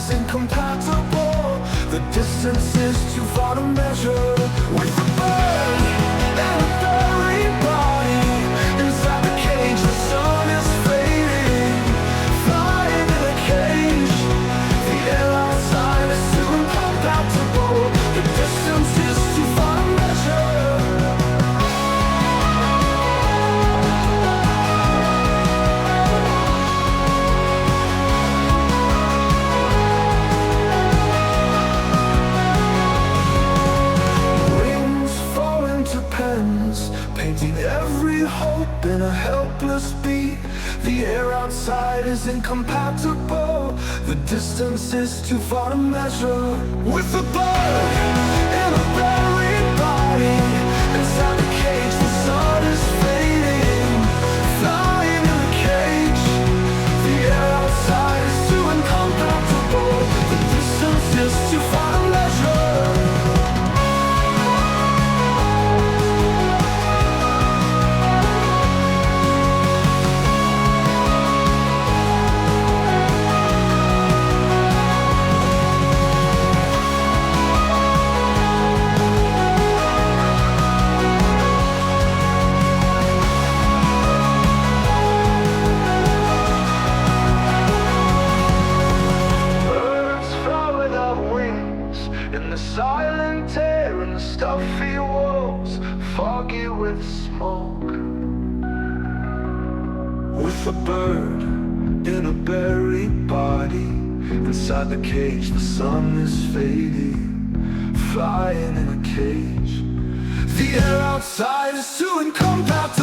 is incompatible. The distance is too far to measure. With a bird and a buried body inside the cage, the sun is fading. Flying in a cage, the air outside is too incompatible. The distance is too far to measure. Painting every hope in a helpless beat. The air outside is incompatible. The distance is too far to measure. With a bird in a buried body inside the cage, the sun is fading. Flying in a cage, the air outside is too incompatible. The distance is too far to measure. In the silent air and the stuffy walls, foggy with smoke. With a bird in a buried body inside the cage, the sun is fading. Flying in a cage, the air outside is too incompatible.